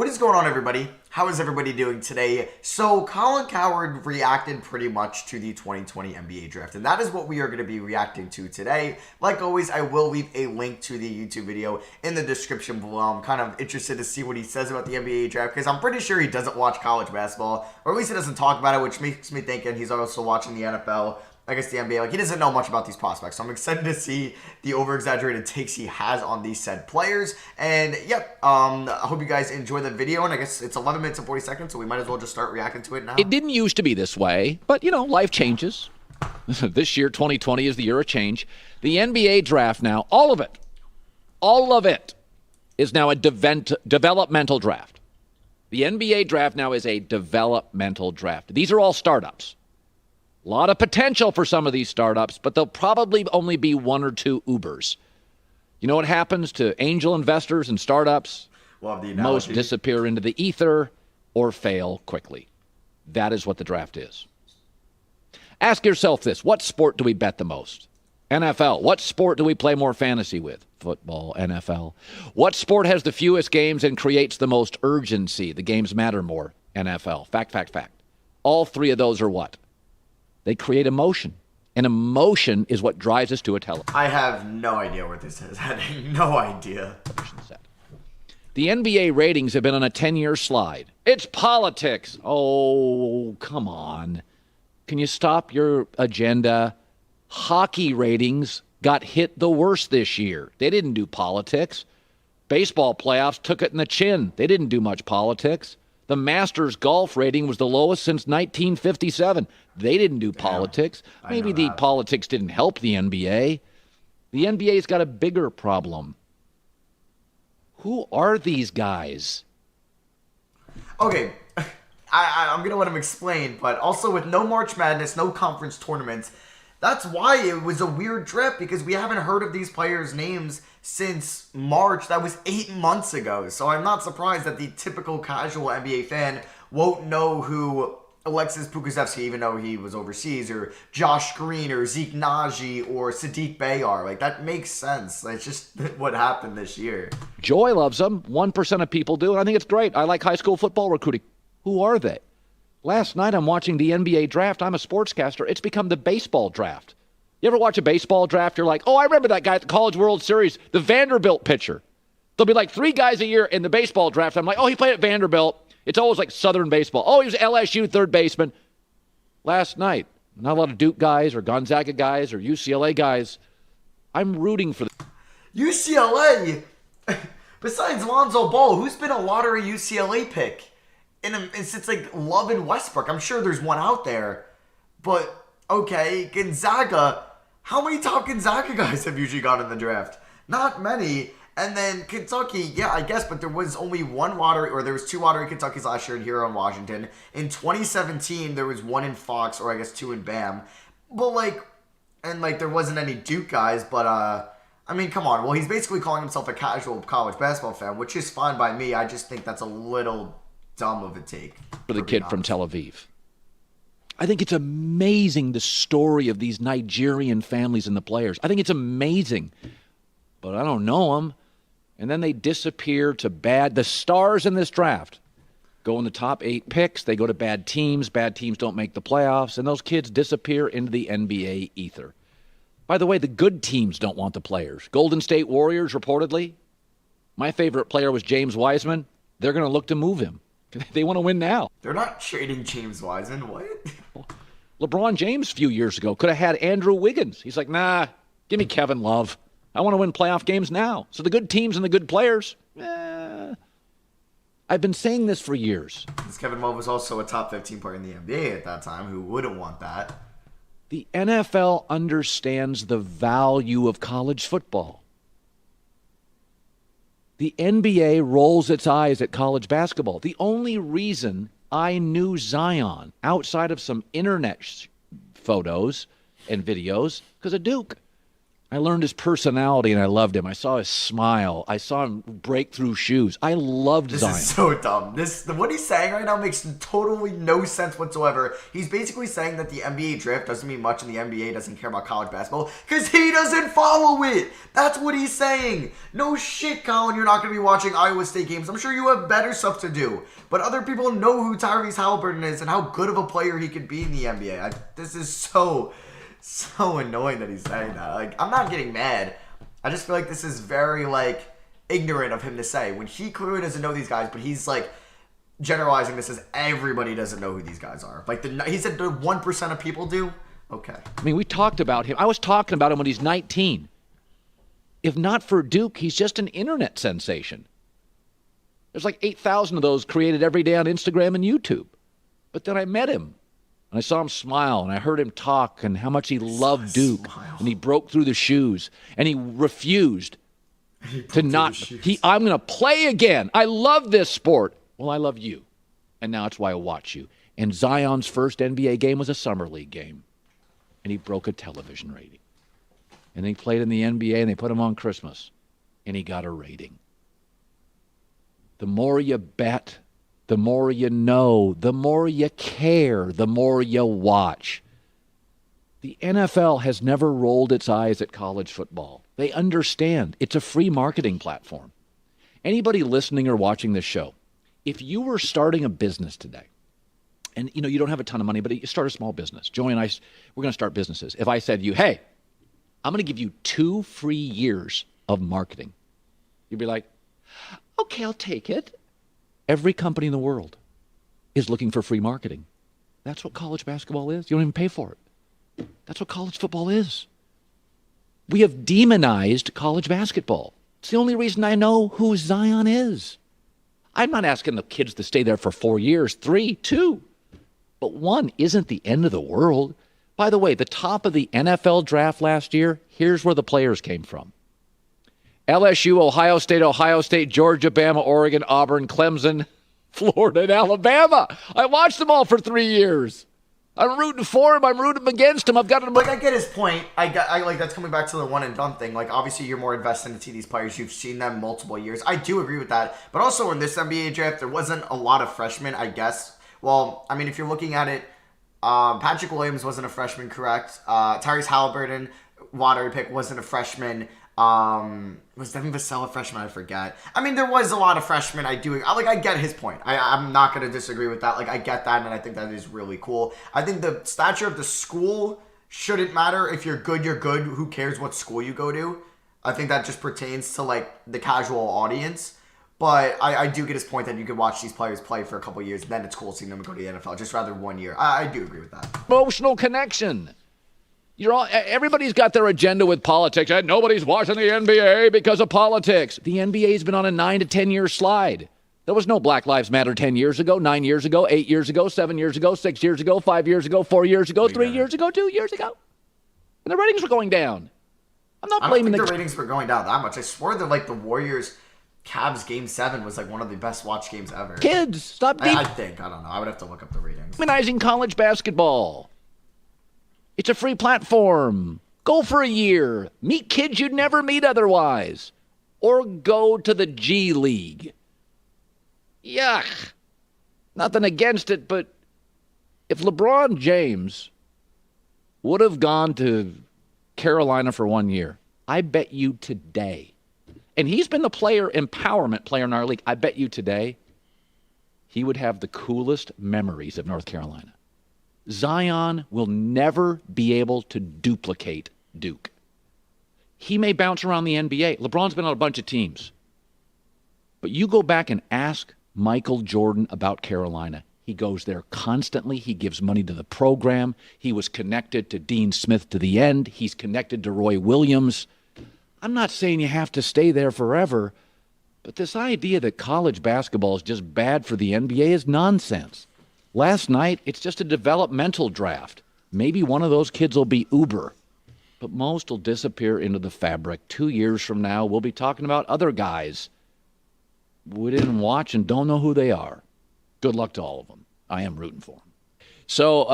What is going on, everybody? How is everybody doing today? So, Colin Cowherd reacted pretty much to the 2020 NBA draft, and that is what we are going to be reacting to today. Like always, I will leave a link to the YouTube video in the description below. I'm kind of interested to see what he says about the NBA draft, because I'm pretty sure he doesn't watch college basketball, or at least he doesn't talk about it, which makes me think he's also watching the NFL. I guess the NBA, he doesn't know much about these prospects. So I'm excited to see the over-exaggerated takes he has on these said players. And, yep, I hope you guys enjoy the video. And I guess it's 11 minutes and 40 seconds, so we might as well just start reacting to it now. It didn't used to be this way, but, life changes. This year, 2020, is the year of change. The NBA draft now, all of it is now a developmental draft. The NBA draft now is a developmental draft. These are all startups. A lot of potential for some of these startups, but they'll probably only be one or two Ubers. You know what happens to angel investors and startups? Love the analogy. Most disappear into the ether or fail quickly. That is what the draft is. Ask yourself this. What sport do we bet the most? NFL. What sport do we play more fantasy with? Football, NFL. What sport has the fewest games and creates the most urgency? The games matter more. NFL. Fact. All three of those are what? They create emotion. And emotion is what drives us to a television. I have no idea what this is. I have no idea. The NBA ratings have been on a 10-year slide. It's politics. Oh, come on. Can you stop your agenda? Hockey ratings got hit the worst this year. They didn't do politics. Baseball playoffs took it in the chin. They didn't do much politics. The Masters golf rating was the lowest since 1957. They didn't do politics. Maybe the politics didn't help the NBA. The NBA's got a bigger problem. Who are these guys? Okay, I'm going to let him explain, but also with no March Madness, no conference tournaments, that's why it was a weird draft, because we haven't heard of these players' names since March. That was 8 months ago. So I'm not surprised that the typical casual NBA fan won't know who Alexis Pokusevski, even though he was overseas, or Josh Green, or Zeke Naji, or Sadiq Bey are. That makes sense. It's just what happened this year. Joy loves them. 1% of people do, and I think it's great. I like high school football recruiting. Who are they? Last night I'm watching the NBA draft. I'm a sportscaster. It's become the baseball draft. You ever watch a baseball draft? You're like, oh, I remember that guy at the College World Series, the Vanderbilt pitcher. There'll be like 3 guys a year in the baseball draft. I'm like, oh, he played at Vanderbilt. It's always like Southern baseball. Oh, he was LSU third baseman. Last night, not a lot of Duke guys or Gonzaga guys or UCLA guys. I'm rooting for them. UCLA? Besides Lonzo Ball, who's been a lottery UCLA pick? It's like Love and Westbrook. I'm sure there's one out there. But, okay, Gonzaga. How many top Gonzaga guys have usually gone in the draft? Not many. And then Kentucky, yeah, I guess, but there was only one lottery, or there was 2 lottery Kentuckys last year here in Washington. In 2017, there was 1 in Fox, or I guess 2 in Bam. But, there wasn't any Duke guys, but, I mean, come on. Well, he's basically calling himself a casual college basketball fan, which is fine by me. I just think that's a little dumb of a take. For the kid from Tel Aviv. I think it's amazing, the story of these Nigerian families and the players. I think it's amazing. But I don't know them. And then they disappear to the stars in this draft go in the top 8 picks. They go to bad teams. Bad teams don't make the playoffs. And those kids disappear into the NBA ether. By the way, the good teams don't want the players. Golden State Warriors, reportedly. My favorite player was James Wiseman. They're going to look to move him. They want to win now. They're not trading James Wiseman. What? LeBron James a few years ago could have had Andrew Wiggins. He's like, nah, give me Kevin Love. I want to win playoff games now. So the good teams and the good players, I've been saying this for years. Because Kevin Love was also a top 15 player in the NBA at that time. Who wouldn't want that? The NFL understands the value of college football. The NBA rolls its eyes at college basketball. The only reason I knew Zion outside of some internet photos and videos because of Duke. I learned his personality, and I loved him. I saw his smile. I saw him break through shoes. I loved Zion. This is so dumb. What he's saying right now makes totally no sense whatsoever. He's basically saying that the NBA draft doesn't mean much and the NBA doesn't care about college basketball because he doesn't follow it. That's what he's saying. No shit, Colin. You're not going to be watching Iowa State games. I'm sure you have better stuff to do. But other people know who Tyrese Halliburton is and how good of a player he could be in the NBA. This is so annoying that he's saying that. Like, I'm not getting mad. I just feel like this is very, like, ignorant of him to say. When he clearly doesn't know these guys, but he's, like, generalizing this as everybody doesn't know who these guys are. Like, he said the 1% of people do? Okay. I mean, we talked about him. I was talking about him when he's 19. If not for Duke, he's just an internet sensation. There's like 8,000 of those created every day on Instagram and YouTube. But then I met him. And I saw him smile, and I heard him talk, and how much he loved Duke. And he broke through the shoes, and he refused to not. I'm going to play again. I love this sport. Well, I love you, and now it's why I watch you. And Zion's first NBA game was a summer league game, and he broke a television rating. And he played in the NBA, and they put him on Christmas, and he got a rating. The more you bet, the more you know, the more you care, the more you watch. The NFL has never rolled its eyes at college football. They understand it's a free marketing platform. Anybody listening or watching this show, if you were starting a business today, and you don't have a ton of money, but you start a small business. Joey and I, we're going to start businesses. If I said to you, hey, I'm going to give you 2 free years of marketing, you'd be like, okay, I'll take it. Every company in the world is looking for free marketing. That's what college basketball is. You don't even pay for it. That's what college football is. We have demonized college basketball. It's the only reason I know who Zion is. I'm not asking the kids to stay there for 4 years, 3, 2. But 1 isn't the end of the world. By the way, the top of the NFL draft last year, here's where the players came from. LSU, Ohio State, Georgia, Bama, Oregon, Auburn, Clemson, Florida, and Alabama. I watched them all for 3 years. I'm rooting for him. I'm rooting against him. I've got to. Like, I get his point. I like that's coming back to the one and done thing. Like, obviously, you're more invested into these players. You've seen them multiple years. I do agree with that. But also in this NBA draft, there wasn't a lot of freshmen, I guess. Well, I mean, if you're looking at it, Patrick Williams wasn't a freshman, correct? Tyrese Halliburton, lottery pick, wasn't a freshman. Was Devin Vassell a freshman? I forget. I mean, there was a lot of freshmen. I get his point. I'm not going to disagree with that. Like, I get that, and I think that is really cool. I think the stature of the school shouldn't matter. If you're good, you're good. Who cares what school you go to? I think that just pertains to, like, the casual audience. But I do get his point that you could watch these players play for a couple of years, and then it's cool seeing them go to the NFL. Just rather 1 year. I do agree with that. Emotional connection. Everybody's got their agenda with politics. And nobody's watching the NBA because of politics. The NBA's been on a 9 to 10 year slide. There was no Black Lives Matter 10 years ago, 9 years ago, 8 years ago, 7 years ago, 6 years ago, 5 years ago, 4 years ago, 3 years ago, 2 years ago. And the ratings were going down. I'm not blaming the ratings were going down that much. I swore that, like, the Warriors Cavs Game 7 was, like, one of the best watched games ever. Kids, stop I don't know. I would have to look up the ratings. Demonizing college basketball. It's a free platform. Go for a year. Meet kids you'd never meet otherwise. Or go to the G League. Yuck. Nothing against it, but if LeBron James would have gone to Carolina for 1 year, I bet you today, and he's been the empowerment player in our league, I bet you today he would have the coolest memories of North Carolina. Zion will never be able to duplicate Duke. He may bounce around the NBA. LeBron's been on a bunch of teams. But you go back and ask Michael Jordan about Carolina. He goes there constantly. He gives money to the program. He was connected to Dean Smith to the end. He's connected to Roy Williams. I'm not saying you have to stay there forever, but this idea that college basketball is just bad for the NBA is nonsense. Last night, it's just a developmental draft. Maybe one of those kids will be Uber, but most will disappear into the fabric. 2 years from now, we'll be talking about other guys we didn't watch and don't know who they are. Good luck to all of them. I am rooting for them. So,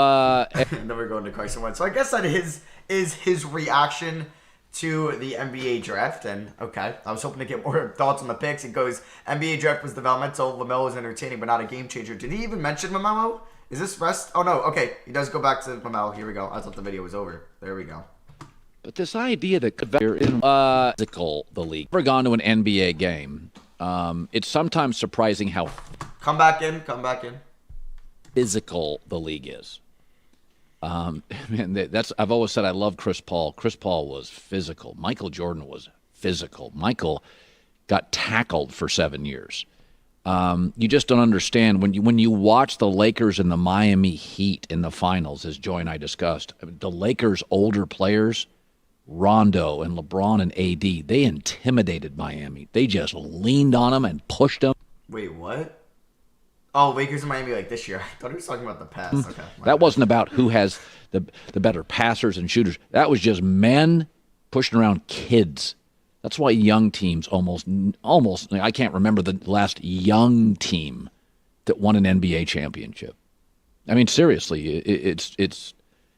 and then we're going to Carson Wentz. So I guess that is his reaction to the NBA draft. And okay, I was hoping to get more thoughts on the picks. It goes, NBA draft was developmental. LaMelo was entertaining, but not a game changer. Did he even mention LaMelo? Is this rest? Oh, no. Okay. He does go back to LaMelo. Here we go. I thought the video was over. There we go. But this idea that physical the league. Never gone to an NBA game. It's sometimes surprising how Come back in. Come back in. physical the league is. Man, I've always said I love Chris Paul. Chris Paul was physical. Michael Jordan was physical. Michael got tackled for 7 years. You just don't understand when you watch the Lakers and the Miami Heat in the finals, as Joy and I discussed. The Lakers' older players, Rondo and LeBron and AD, they intimidated Miami. They just leaned on them and pushed them. Wait, what? Oh, Lakers and Miami like this year. I thought he was talking about the past. Okay. That wasn't about who has the better passers and shooters. That was just men pushing around kids. That's why young teams almost. I can't remember the last young team that won an NBA championship. I mean, seriously,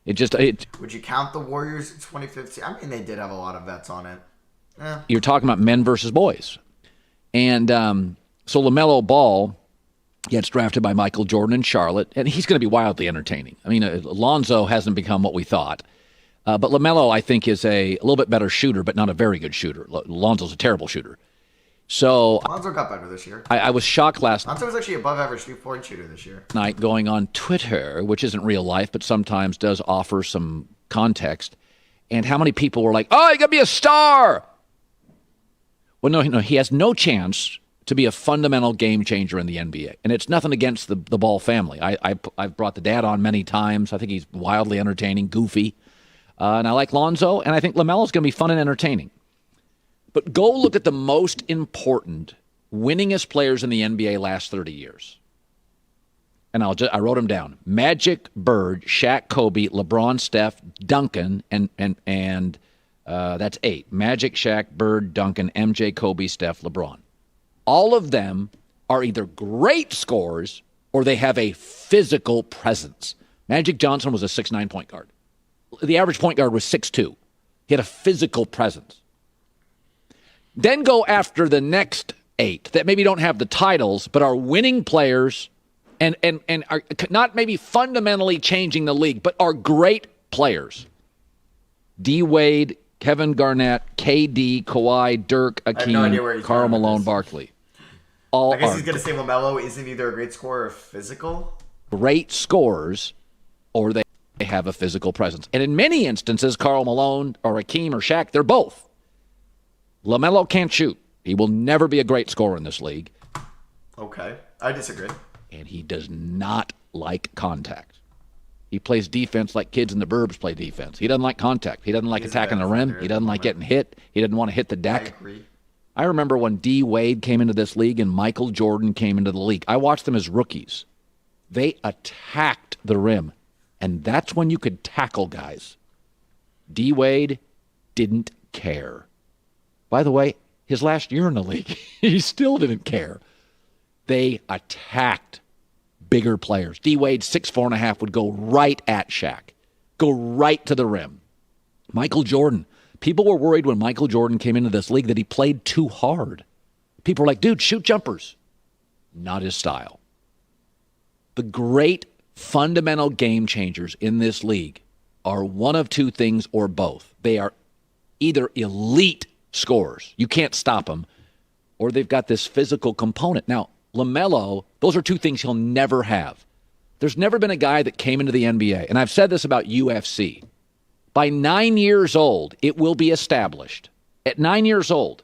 Would you count the Warriors in 2015? I mean, they did have a lot of vets on it. You're talking about men versus boys, and so LaMelo Ball gets drafted by Michael Jordan in Charlotte, and he's going to be wildly entertaining. I mean, Lonzo hasn't become what we thought. But LaMelo, I think, is a little bit better shooter, but not a very good shooter. Lonzo's a terrible shooter. So Lonzo got better this year. I was shocked last Lonzo was actually above average 3-point shooter this year. night going on Twitter, which isn't real life, but sometimes does offer some context, and how many people were like, oh, he got to be a star. Well, no, he has no chance to be a fundamental game changer in the NBA. And it's nothing against the Ball family. I've brought the dad on many times. I think he's wildly entertaining, goofy. And I like Lonzo, and I think LaMelo's going to be fun and entertaining. But go look at the most important, winningest players in the NBA last 30 years. And I wrote them down. Magic, Bird, Shaq, Kobe, LeBron, Steph, Duncan, and that's 8. Magic, Shaq, Bird, Duncan, MJ, Kobe, Steph, LeBron. All of them are either great scorers or they have a physical presence. Magic Johnson was a 6'9" point guard. The average point guard was 6'2". He had a physical presence. Then go after the next 8 that maybe don't have the titles, but are winning players and are not maybe fundamentally changing the league, but are great players. D. Wade, Kevin Garnett, KD, Kawhi, Dirk, Akeem, Karl Malone, Barkley. I guess he's going to say LaMelo isn't either a great scorer or physical. Great scores, or they have a physical presence. And in many instances, Karl Malone or Akeem or Shaq, they're both. LaMelo can't shoot. He will never be a great scorer in this league. Okay, I disagree. And he does not like contact. He plays defense like kids in the burbs play defense. He doesn't like contact. He doesn't like attacking the rim. He doesn't like getting hit. He doesn't want to hit the deck. I agree. I remember when D. Wade came into this league and Michael Jordan came into the league. I watched them as rookies. They attacked the rim. And that's when you could tackle guys. D. Wade didn't care. By the way, his last year in the league, he still didn't care. They attacked bigger players. D. Wade, 6'4.5", would go right at Shaq. Go right to the rim. Michael Jordan. People were worried when Michael Jordan came into this league that he played too hard. People were like, dude, shoot jumpers. Not his style. The great fundamental game changers in this league are one of two things or both. They are either elite scorers, you can't stop them, or they've got this physical component. Now, LaMelo, those are two things he'll never have. There's never been a guy that came into the NBA, and I've said this about UFC. By 9 years old, it will be established, at 9 years old,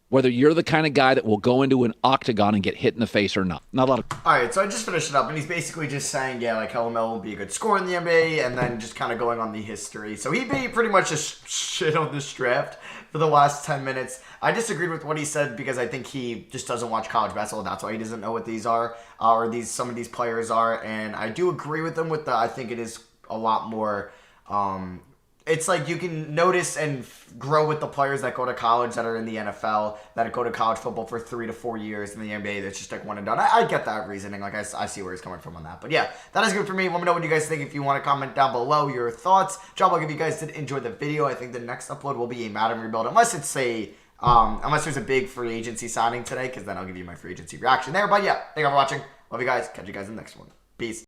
whether you're the kind of guy that will go into an octagon and get hit in the face or not. Not a lot of. All right, so I just finished it up, and he's basically just saying, yeah, like how LaMelo will be a good scorer in the NBA, and then just kind of going on the history. So he pretty much just shit on this draft for the last 10 minutes. I disagreed with what he said because I think he just doesn't watch college basketball. That's why he doesn't know what these are, or some of these players are. And I do agree with him with I think it is a lot more. it's like you can notice and grow with the players that go to college that are in the NFL, that go to college football for 3 to 4 years in the NBA. That's just like one and done. I get that reasoning. Like I see where he's coming from on that. But yeah, that is good for me. Let me know what you guys think. If you want to comment down below your thoughts, drop a like if you guys did enjoy the video. I think the next upload will be a Madden rebuild, unless it's unless there's a big free agency signing today, because then I'll give you my free agency reaction there. But yeah, thank you for watching. Love you guys. Catch you guys in the next one. Peace.